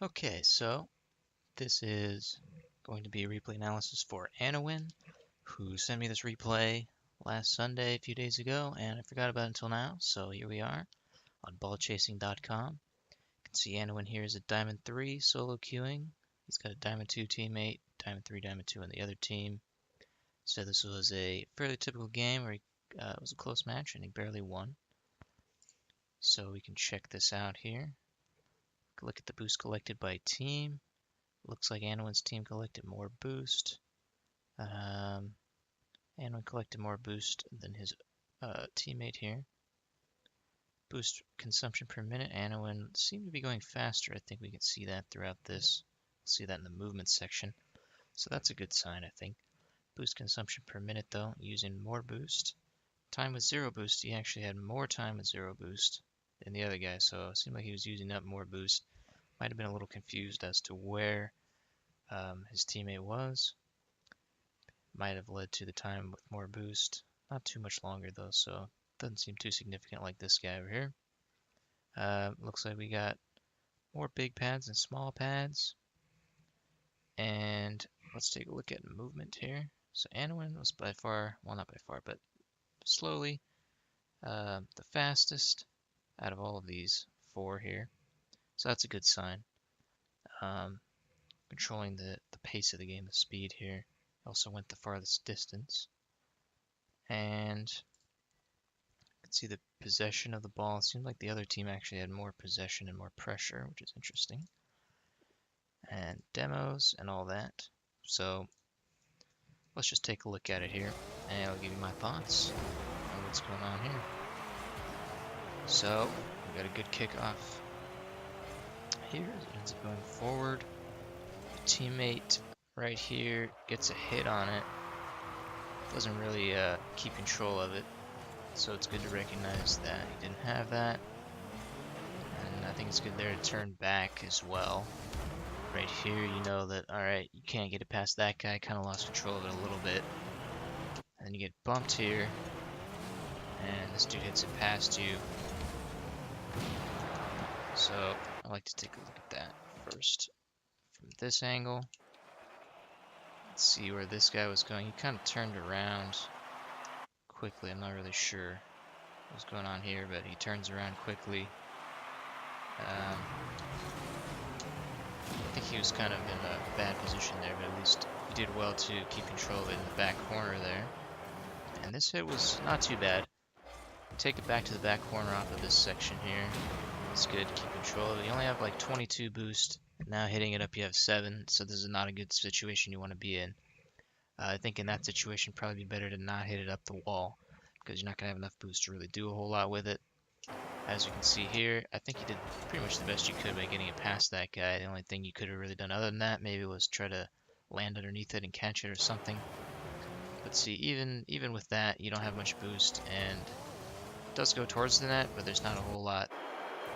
Okay, so this is going to be a replay analysis for Anowyn, who sent me this replay last Sunday, a few days ago, and I forgot about it until now. So here we are on ballchasing.com. You can see Anowyn here is a Diamond 3 solo queuing. He's got a Diamond 2 teammate, Diamond 3, Diamond 2 on the other team. So this was a fairly typical game where it was a close match and he barely won. So we can check this out here. Look at the boost collected by team. Looks like Anowyn's team collected more boost. Anowyn collected more boost than his teammate here. Boost consumption per minute. Anowyn seemed to be going faster. I think we can see that throughout this. We'll see that in the movement section. So that's a good sign, I think. Boost consumption per minute, though, using more boost. Time with zero boost. He actually had more time with zero boost than the other guy, so it seemed like he was using up more boost. Might have been a little confused as to where his teammate was. Might have led to the time with more boost. Not too much longer though, so doesn't seem too significant like this guy over here. Looks like we got more big pads and small pads. And let's take a look at movement here. So Anowyn was by far, well not by far, but slowly the fastest out of all of these four here. So that's a good sign. Controlling the pace of the game, the speed here. Also went the farthest distance. And you can see the possession of the ball. It seemed like the other team actually had more possession and more pressure, which is interesting. And demos and all that. So let's just take a look at it here, and I'll give you my thoughts on what's going on here. So we got a good kickoff here. It ends up going forward. Teammate right here gets a hit on it. Doesn't really keep control of it, so it's good to recognize that he didn't have that. And I think it's good there to turn back as well. Right here, you know that, alright, you can't get it past that guy. Kind of lost control of it a little bit. And then you get bumped here, and this dude hits it past you. So I like to take a look at that first from this angle. Let's see where this guy was going. He kind of turned around quickly. I'm not really sure what's going on here, but he turns around quickly. I think he was kind of in a bad position there, but at least he did well to keep control of it in the back corner there. And this hit was not too bad. Take it back to the back corner off of this section here. It's good to keep control of it. You only have like 22 boost. Now hitting it up you have 7, so this is not a good situation you want to be in. I think in that situation probably be better to not hit it up the wall, because you're not going to have enough boost to really do a whole lot with it. As you can see here, I think you did pretty much the best you could by getting it past that guy. The only thing you could have really done other than that maybe was try to land underneath it and catch it or something. But see, even with that, you don't have much boost, and it does go towards the net, but there's not a whole lot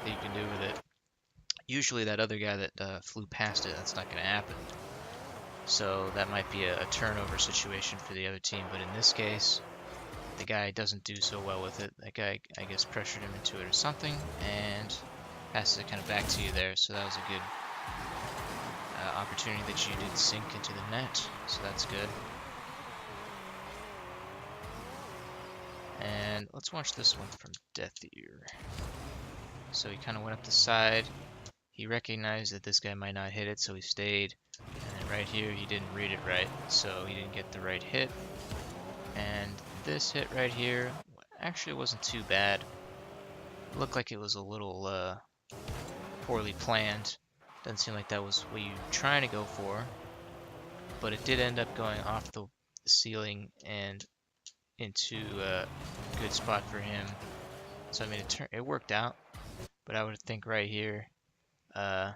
that you can do with it. Usually that other guy that flew past it, that's not going to happen. So that might be a turnover situation for the other team, but in this case, the guy doesn't do so well with it. That guy, I guess, pressured him into it or something, and passes it kind of back to you there. So that was a good opportunity that you did sink into the net, so that's good. And let's watch this one from Death Ear. So he kind of went up the side. He recognized that this guy might not hit it, so he stayed. And then right here, he didn't read it right, so he didn't get the right hit. And this hit right here actually wasn't too bad. It looked like it was a little poorly planned. Doesn't seem like that was what you were trying to go for. But it did end up going off the ceiling and into a good spot for him. So I mean, it worked out. But I would think right here, I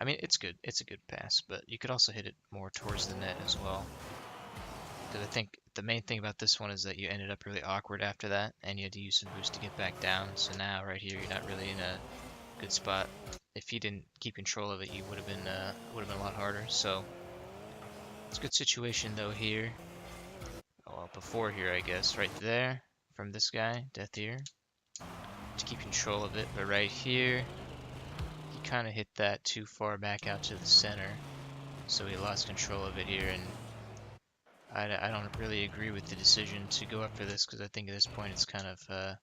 mean, it's good. It's a good pass, but you could also hit it more towards the net as well. Because I think the main thing about this one is that you ended up really awkward after that, and you had to use some boost to get back down. So now, right here, you're not really in a good spot. If you didn't keep control of it, you would have been a lot harder. So it's a good situation though here. Well, before here, I guess, right there from this guy, Death Ear, to keep control of it. But right here, he kind of hit that too far back out to the center, so he lost control of it here, and I don't really agree with the decision to go up for this, because I think at this point it's kind of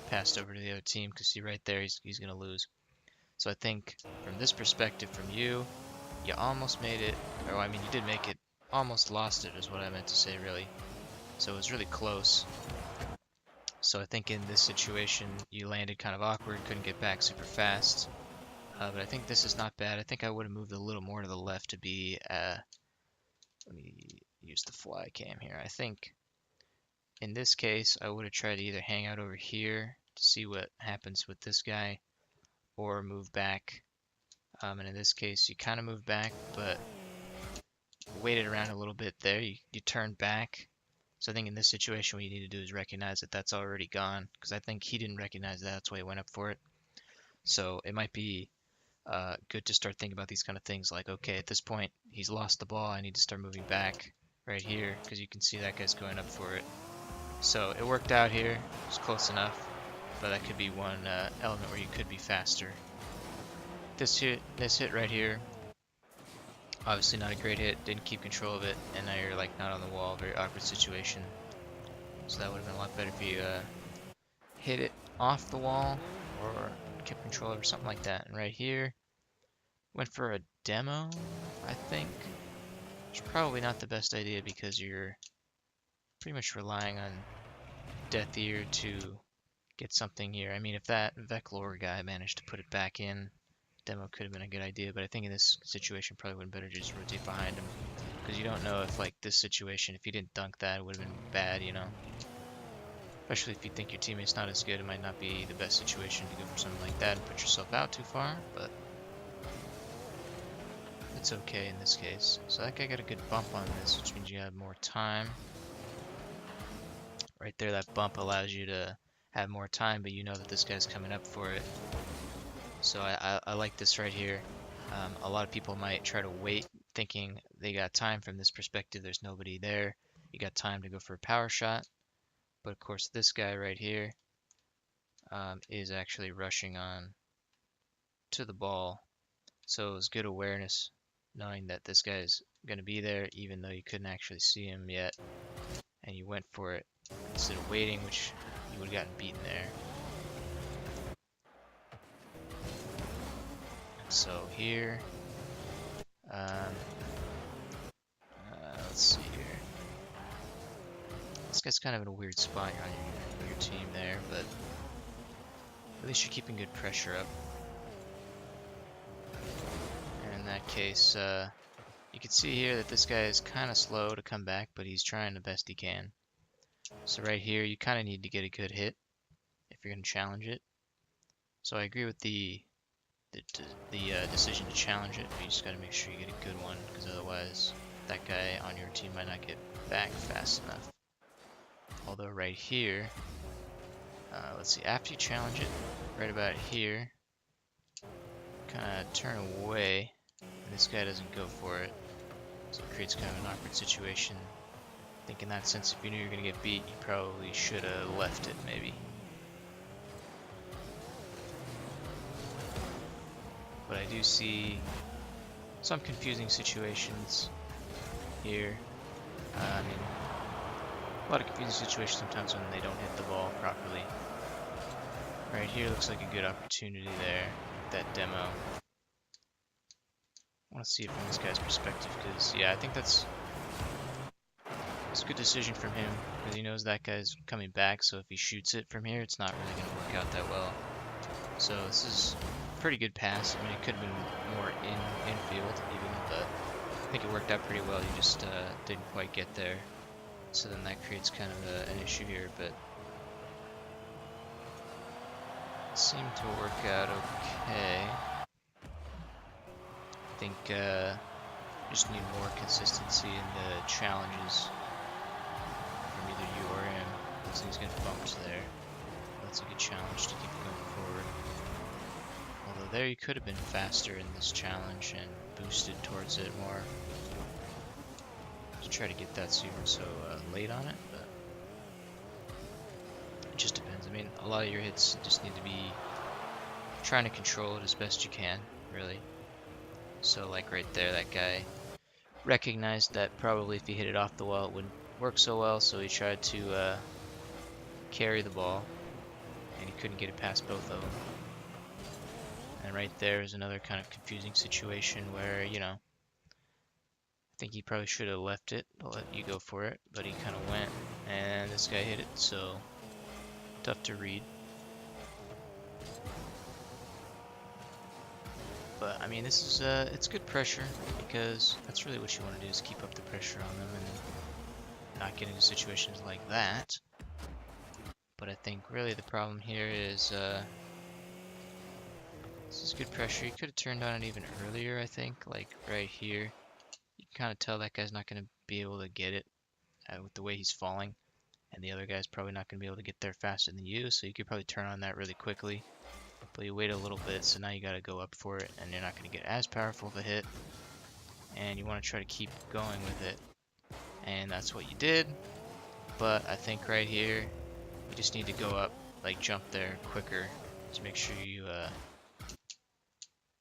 passed over to the other team, because see right there, he's going to lose. So I think from this perspective from you, you almost made it, or I mean you did make it, almost lost it is what I meant to say really. So it was really close. So I think in this situation you landed kind of awkward, couldn't get back super fast. But I think this is not bad. I think I would have moved a little more to the left to be, let me use the fly cam here. I think in this case I would have tried to either hang out over here to see what happens with this guy, or move back. And in this case you kind of moved back, but waited around a little bit there. You turned back. So I think in this situation what you need to do is recognize that that's already gone, because I think he didn't recognize that, that's why he went up for it. So it might be good to start thinking about these kind of things like, okay, at this point he's lost the ball, I need to start moving back right here, because you can see that guy's going up for it. So it worked out here, it was close enough, but that could be one element where you could be faster. This hit right here, obviously not a great hit, didn't keep control of it, and now you're like not on the wall, very awkward situation. So that would have been a lot better if you hit it off the wall or kept control of it or something like that. And right here, went for a demo, I think. It's probably not the best idea because you're pretty much relying on Death Ear to get something here. I mean, if that Veclor guy managed to put it back in, demo could have been a good idea, but I think in this situation probably would have been better to just rotate behind him, because you don't know if, like, this situation, if you didn't dunk that, it would have been bad, you know? Especially if you think your teammate's not as good, it might not be the best situation to go for something like that and put yourself out too far, but it's okay in this case. So that guy got a good bump on this, which means you have more time. Right there, that bump allows you to have more time, but you know that this guy's coming up for it. So I like this right here. A lot of people might try to wait thinking they got time. From this perspective, there's nobody there. You got time to go for a power shot. But of course this guy right here is actually rushing on to the ball. So it was good awareness knowing that this guy's going to be there even though you couldn't actually see him yet. And you went for it instead of waiting, which you would have gotten beaten there. So here, let's see here. This guy's kind of in a weird spot on your team there, but at least you're keeping good pressure up. And in that case, you can see here that this guy is kind of slow to come back, but he's trying the best he can. So right here, you kind of need to get a good hit if you're going to challenge it. So I agree with the decision to challenge it, but you just got to make sure you get a good one, because otherwise that guy on your team might not get back fast enough. Although right here, let's see, after you challenge it, right about here, kind of turn away, and this guy doesn't go for it, so it creates kind of an awkward situation. I think in that sense, if you knew you were going to get beat, you probably should have left it, maybe. But I do see some confusing situations here. I mean, a lot of confusing situations sometimes when they don't hit the ball properly. Right here looks like a good opportunity there, that demo. I want to see it from this guy's perspective, because, yeah, I think it's a good decision from him, because he knows that guy's coming back, so if he shoots it from here, it's not really going to work out that well. So this is a pretty good pass. I mean, it could have been more infield even, but I think it worked out pretty well. You just didn't quite get there. So then that creates kind of an issue here, but it seemed to work out okay. I think just need more consistency in the challenges from either you or him. Looks like he's getting bumped there. That's a good challenge to keep going forward. Although there you could have been faster in this challenge and boosted towards it more. To try to get that so you weren't so late on it, but it just depends. I mean, a lot of your hits just need to be trying to control it as best you can, really. So like right there, that guy recognized that probably if he hit it off the wall, it wouldn't work so well, so he tried to carry the ball, and he couldn't get it past both of them. And right there is another kind of confusing situation where, you know, I think he probably should have left it to let you go for it, but he kind of went, and this guy hit it, so tough to read. But I mean, this is it's good pressure, because that's really what you want to do, is keep up the pressure on them and not get into situations like that. But I think really the problem here is this is good pressure. You could have turned on it even earlier, I think, like right here. You can kind of tell that guy's not going to be able to get it with the way he's falling, and the other guy's probably not going to be able to get there faster than you, so you could probably turn on that really quickly. But you wait a little bit, so now you got to go up for it, and you're not going to get as powerful of a hit, and you want to try to keep going with it, and that's what you did. But I think right here you just need to go up, like jump there quicker to make sure you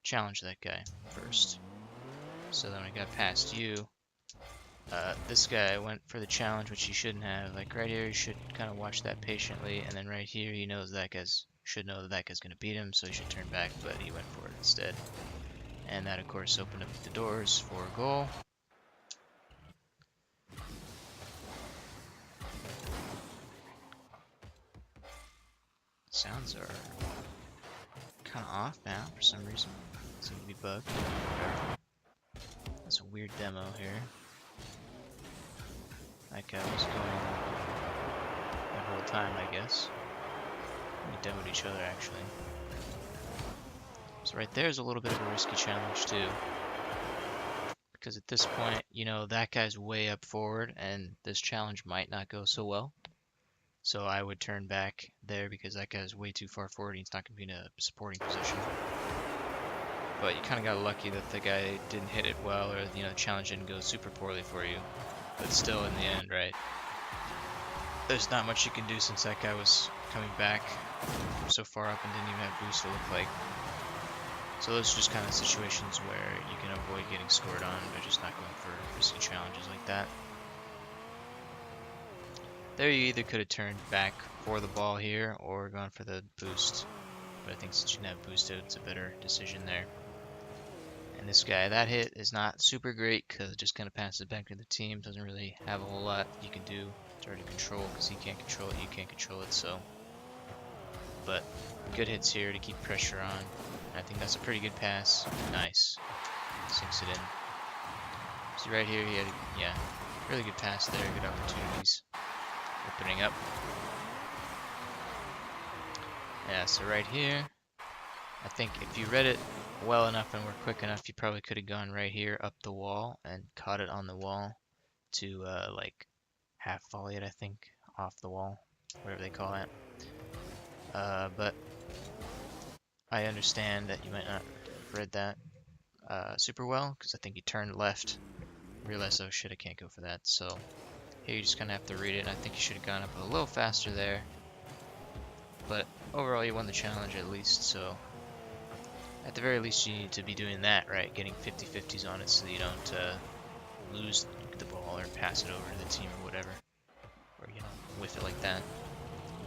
challenge that guy first. So then when I got past you, this guy went for the challenge, which he shouldn't have. Like right here, you should kind of watch that patiently, and then right here, he knows that guy's should know that that guy's gonna beat him, so he should turn back, but he went for it instead. And that, of course, opened up the doors for a goal. Sounds are kind of off now for some reason. Seem to be bugged. That's a weird demo here. That guy was going that whole time, I guess. We demoed each other, actually. So right there's a little bit of a risky challenge, too. Because at this point, you know, that guy's way up forward, and this challenge might not go so well. So I would turn back there, because that guy's way too far forward, and he's not going to be in a supporting position. But you kind of got lucky that the guy didn't hit it well, or, you know, the challenge didn't go super poorly for you. But still, in the end, right, there's not much you can do, since that guy was coming back from so far up and didn't even have boost to look like. So those are just kind of situations where you can avoid getting scored on by just not going for risky challenges like that. There you either could have turned back for the ball here or gone for the boost. But I think since you didn't have boosted, it's a better decision there. And this guy, that hit is not super great, because it just kind of passes it back to the team. Doesn't really have a whole lot you can do to try to control, because he can't control it, you can't control it, so. But good hits here to keep pressure on. I think that's a pretty good pass. Nice. Sinks it in. See right here, he had, yeah, really good pass there, good opportunities. Opening up. Yeah, so right here, I think if you read it well enough and were quick enough, you probably could have gone right here up the wall and caught it on the wall to like half volley it, I think, off the wall, whatever they call it. But I understand that you might not have read that super well, because I think you turned left, realized, oh shit, I can't go for that. So here you just kind of have to read it, and I think you should have gone up a little faster there. But overall, you won the challenge at least, so at the very least, you need to be doing that, right? Getting 50-50s on it so that you don't lose the ball or pass it over to the team or whatever, or, you know, whiff it like that.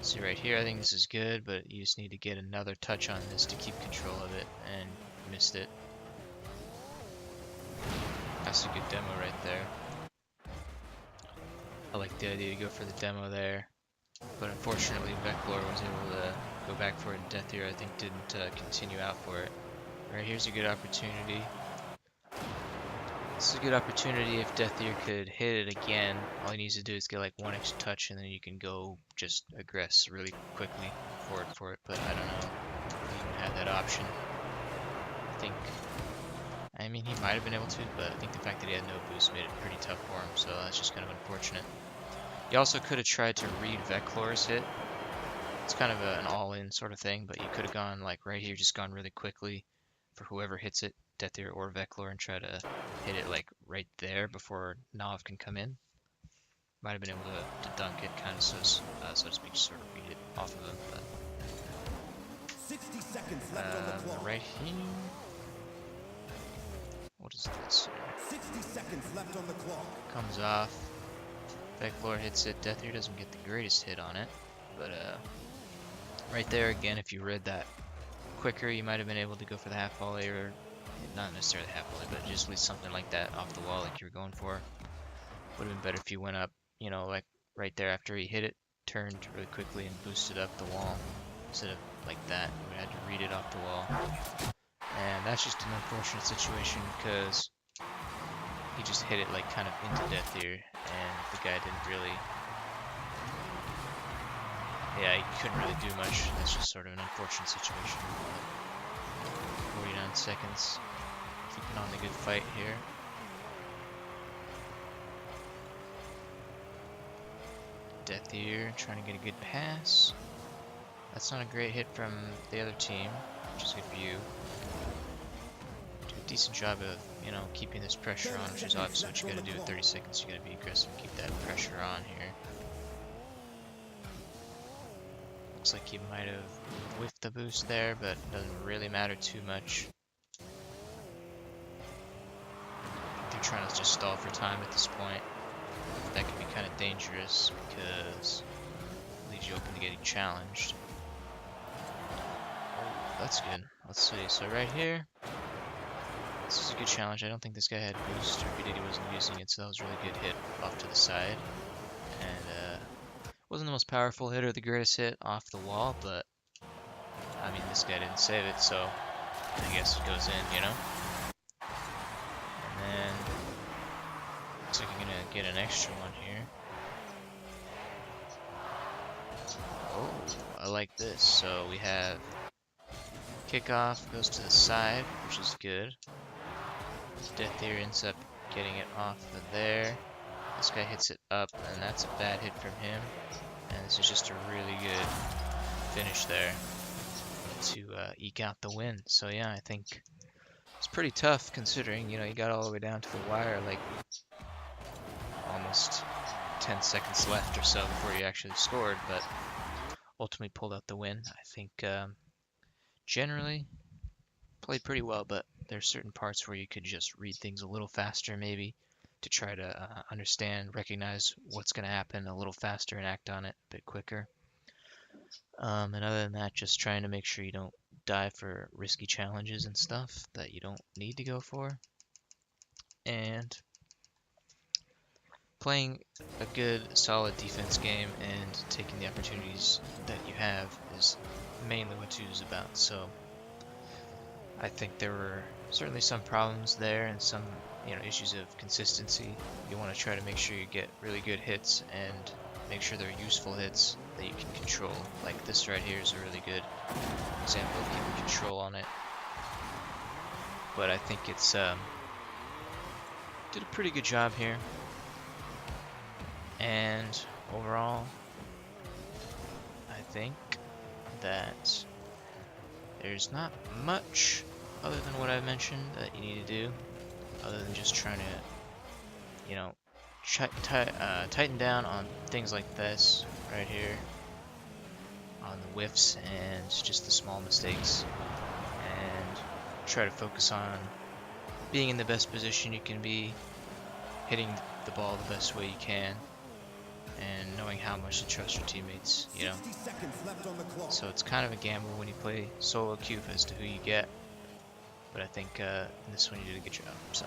See right here, I think this is good, but you just need to get another touch on this to keep control of it, and missed it. That's a good demo right there. I like the idea to go for the demo there, but unfortunately Veclor was able to go back for it, and Death Ear, I think, didn't continue out for it. Alright, here's a good opportunity. This is a good opportunity if Death Ear could hit it again. All he needs to do is get like one extra touch, and then you can go just aggress really quickly forward for it, but I don't know if he even had that option. I mean, he might have been able to, but I think the fact that he had no boost made it pretty tough for him, so that's just kind of unfortunate. You also could have tried to read Veclor's hit. It's kind of an all-in sort of thing, but you could have gone like right here, just gone really quickly for whoever hits it, Death Ear or Veclor, and try to hit it like right there before Nav can come in. Might have been able to dunk it, kind of, so to speak, just sort of read it off of him. But 60 seconds left on the clock. right here, what is this here? 60 seconds left on the clock. Comes off. Back floor hits it. Death Ear doesn't get the greatest hit on it, but right there again, if you read that quicker, you might have been able to go for the half volley, or not necessarily half volley, but just at least something like that off the wall, like you were going for. Would have been better if you went up, you know, like right there after he hit it, turned really quickly and boosted up the wall instead of like that. You would have had to read it off the wall, and that's just an unfortunate situation because he just hit it like kind of into Death Ear, and the guy didn't really. Yeah, he couldn't really do much. That's just sort of an unfortunate situation. 49 seconds. Keeping on the good fight here. Death Ear trying to get a good pass. That's not a great hit from the other team, which is good for you. Do a decent job of, you know, keeping this pressure on, which is obviously what you gotta do at 30 seconds. You gotta be aggressive and keep that pressure on here. Looks like he might have whiffed the boost there, but doesn't really matter too much. They're trying to just stall for time at this point. That can be kind of dangerous because it leaves you open to getting challenged. Oh, that's good. Let's see. So right here, this is a good challenge. I don't think this guy had boost, or if he did, he wasn't using it, so that was a really good hit off to the side. And wasn't the most powerful hit or the greatest hit off the wall, but I mean, this guy didn't save it, so I guess it goes in, you know? And then looks like you're gonna get an extra one here. Oh, I like this. So we have kickoff goes to the side, which is good. Death Ear ends up getting it off of there. This guy hits it up, and that's a bad hit from him. And this is just a really good finish there to eke out the win. So yeah, I think it's pretty tough considering, you know, you got all the way down to the wire, like almost 10 seconds left or so before you actually scored, but ultimately pulled out the win. I think generally played pretty well, but there's certain parts where you could just read things a little faster maybe to try to understand, recognize what's going to happen a little faster and act on it a bit quicker. And other than that, just trying to make sure you don't die for risky challenges and stuff that you don't need to go for. And playing a good, solid defense game and taking the opportunities that you have is mainly what 2 is about. So I think there were certainly some problems there and some, you know, issues of consistency. You want to try to make sure you get really good hits and make sure they're useful hits that you can control. Like this right here is a really good example of keeping control on it. But I think it's did a pretty good job here. And overall, I think that there's not much other than what I mentioned that you need to do, other than just trying to, you know, tighten down on things like this right here, on the whiffs and just the small mistakes, and try to focus on being in the best position you can be, hitting the ball the best way you can, and knowing how much to trust your teammates, you know. So it's kind of a gamble when you play solo queue as to who you get, but I think in this one you did a good job. So.